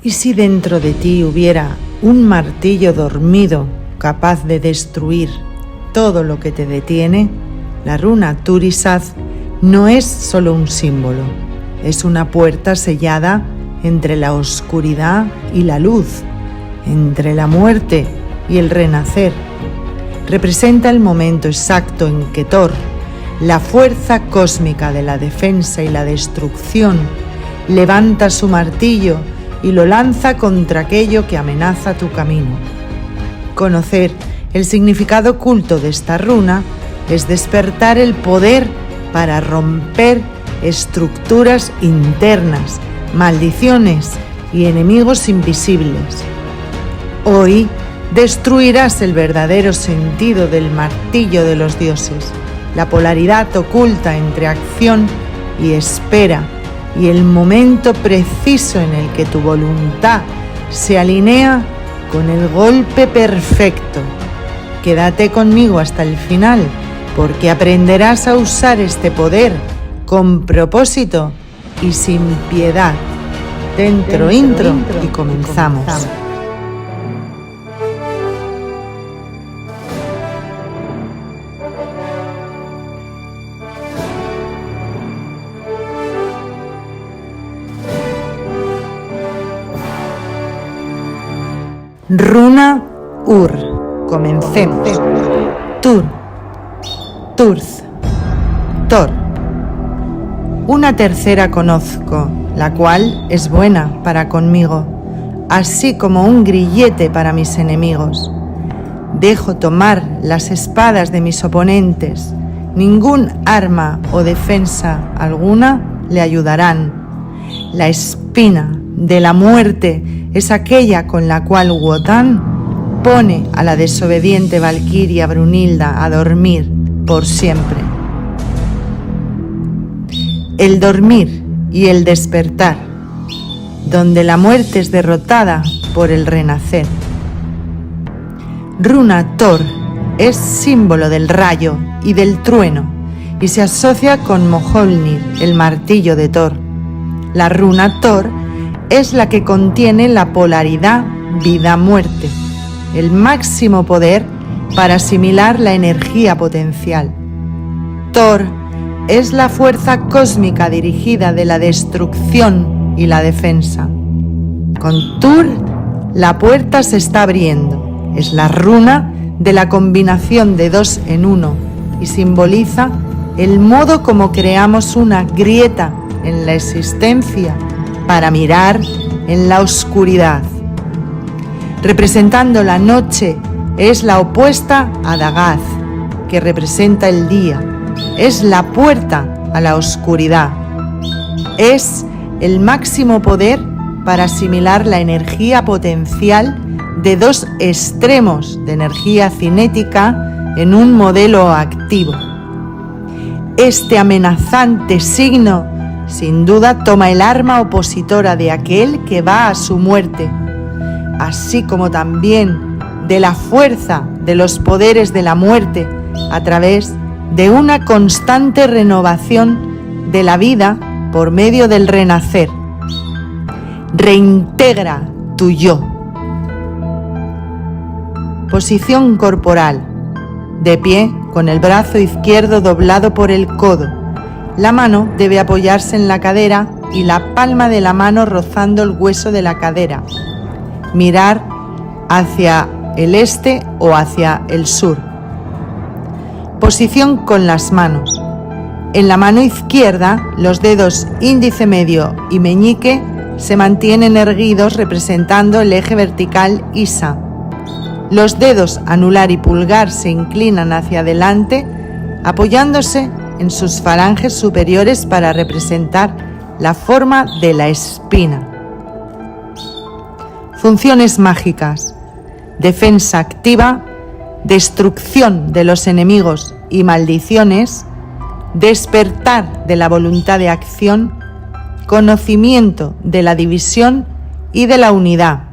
¿Y si dentro de ti hubiera un martillo dormido capaz de destruir todo lo que te detiene? La runa Turisaz no es solo un símbolo, es una puerta sellada entre la oscuridad y la luz, entre la muerte y el renacer. Representa el momento exacto en que Thor, la fuerza cósmica de la defensa y la destrucción, levanta su martillo y lo lanza contra aquello que amenaza tu camino. Conocer el significado oculto de esta runa es despertar el poder para romper estructuras internas, maldiciones y enemigos invisibles. Hoy destruirás el verdadero sentido del martillo de los dioses, la polaridad oculta entre acción y espera, y el momento preciso en el que tu voluntad se alinea con el golpe perfecto. Quédate conmigo hasta el final, porque aprenderás a usar este poder con propósito y sin piedad. Dentro intro y comenzamos. Runa Ur. Comencemos. Tur. Turz. Thor. Una tercera conozco, la cual es buena para conmigo, así como un grillete para mis enemigos. Dejo tomar las espadas de mis oponentes. Ningún arma o defensa alguna le ayudarán. La espina de la muerte es aquella con la cual Wotan pone a la desobediente valquiria Brunilda a dormir por siempre. El dormir y el despertar, donde la muerte es derrotada por el renacer. Runa Thor es símbolo del rayo y del trueno y se asocia con Mjolnir, el martillo de Thor. La runa Thor es la que contiene la polaridad vida-muerte, el máximo poder para asimilar la energía potencial. Thor es la fuerza cósmica dirigida de la destrucción y la defensa. Con Tur, la puerta se está abriendo. Es la runa de la combinación de dos en uno y simboliza el modo como creamos una grieta en la existencia para mirar en la oscuridad. Representando la noche, es la opuesta a Dagath, que representa el día. Es la puerta a la oscuridad. Es el máximo poder para asimilar la energía potencial de dos extremos de energía cinética en un modelo activo. Este amenazante signo, sin duda, toma el arma opositora de aquel que va a su muerte, así como también de la fuerza de los poderes de la muerte a través de una constante renovación de la vida por medio del renacer. Reintegra tu yo. Posición corporal. De pie, con el brazo izquierdo doblado por el codo. La mano debe apoyarse en la cadera y la palma de la mano rozando el hueso de la cadera. Mirar hacia el este o hacia el sur. Posición con las manos. En la mano izquierda, los dedos índice medio y meñique se mantienen erguidos representando el eje vertical ISA. Los dedos anular y pulgar se inclinan hacia adelante, apoyándose en sus falanges superiores para representar la forma de la espina. Funciones mágicas: defensa activa, destrucción de los enemigos y maldiciones, despertar de la voluntad de acción, conocimiento de la división y de la unidad.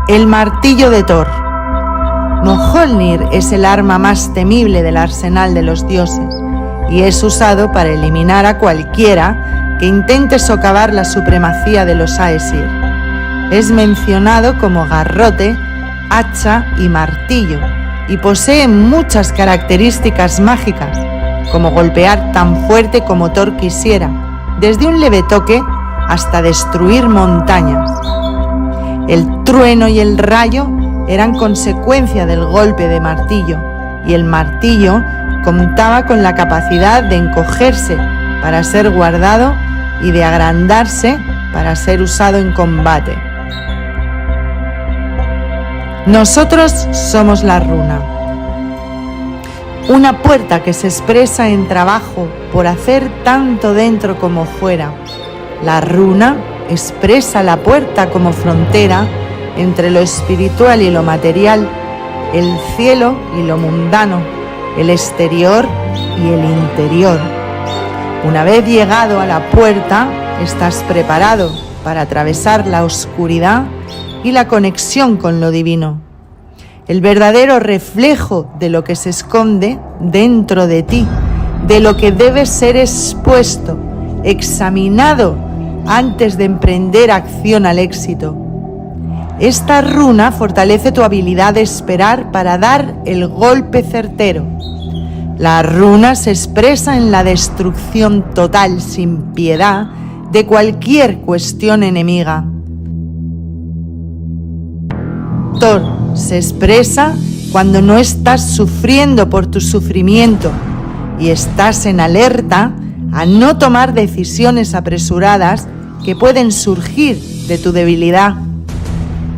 El martillo de Thor. Mjolnir es el arma más temible del arsenal de los dioses y es usado para eliminar a cualquiera que intente socavar la supremacía de los Aesir. Es mencionado como garrote, hacha y martillo, y posee muchas características mágicas, como golpear tan fuerte como Thor quisiera, desde un leve toque hasta destruir montañas. El trueno y el rayo eran consecuencia del golpe de martillo, y el martillo contaba con la capacidad de encogerse para ser guardado y de agrandarse para ser usado en combate. Nosotros somos la runa, una puerta que se expresa en trabajo por hacer tanto dentro como fuera. La runa expresa la puerta como frontera entre lo espiritual y lo material, el cielo y lo mundano, el exterior y el interior. Una vez llegado a la puerta, estás preparado para atravesar la oscuridad y la conexión con lo divino. El verdadero reflejo de lo que se esconde dentro de ti, de lo que debe ser expuesto, examinado antes de emprender acción al éxito. Esta runa fortalece tu habilidad de esperar para dar el golpe certero. La runa se expresa en la destrucción total, sin piedad, de cualquier cuestión enemiga. Thor se expresa cuando no estás sufriendo por tu sufrimiento y estás en alerta a no tomar decisiones apresuradas que pueden surgir de tu debilidad.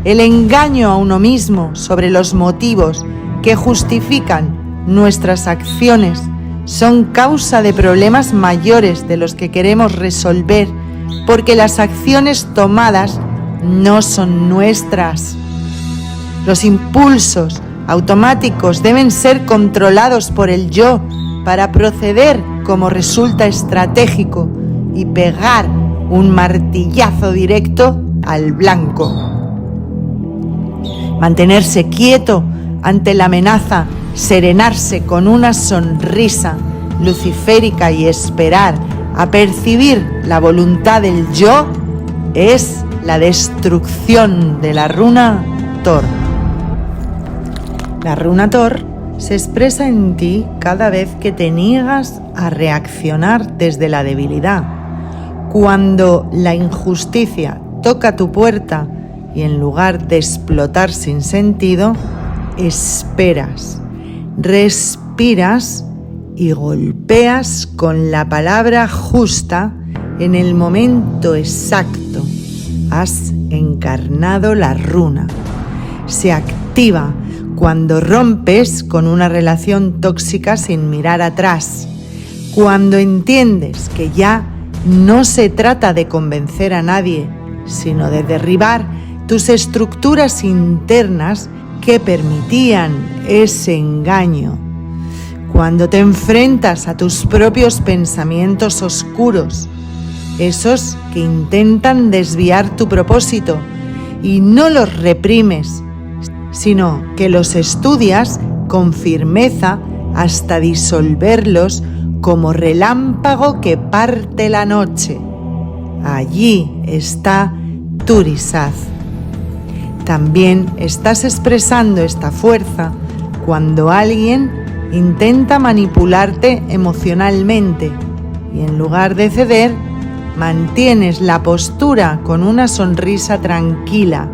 El engaño a uno mismo sobre los motivos que justifican nuestras acciones son causa de problemas mayores de los que queremos resolver, porque las acciones tomadas no son nuestras. Los impulsos automáticos deben ser controlados por el yo para proceder como resulta estratégico y pegar un martillazo directo al blanco. Mantenerse quieto ante la amenaza, serenarse con una sonrisa luciférica y esperar a percibir la voluntad del yo es la destrucción de la runa Thor. La runa Thor se expresa en ti cada vez que te niegas a reaccionar desde la debilidad. Cuando la injusticia toca tu puerta y en lugar de explotar sin sentido, esperas, respiras y golpeas con la palabra justa en el momento exacto. Has encarnado la runa. Se activa cuando rompes con una relación tóxica sin mirar atrás, cuando entiendes que ya no se trata de convencer a nadie, sino de derribar tus estructuras internas que permitían ese engaño, cuando te enfrentas a tus propios pensamientos oscuros, esos que intentan desviar tu propósito, y no los reprimes, sino que los estudias con firmeza hasta disolverlos como relámpago que parte la noche. Allí está Turisaz. También estás expresando esta fuerza cuando alguien intenta manipularte emocionalmente y en lugar de ceder, mantienes la postura con una sonrisa tranquila,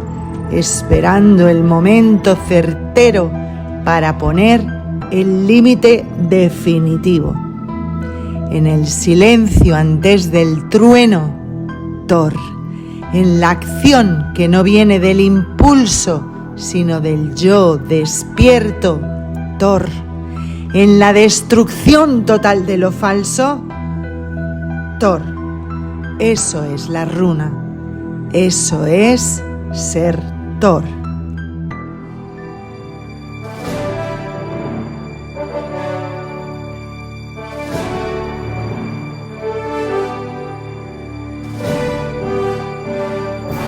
esperando el momento certero para poner el límite definitivo. En el silencio antes del trueno, Thor. En la acción que no viene del impulso, sino del yo despierto, Thor. En la destrucción total de lo falso, Thor. Eso es la runa. Eso es ser Thor.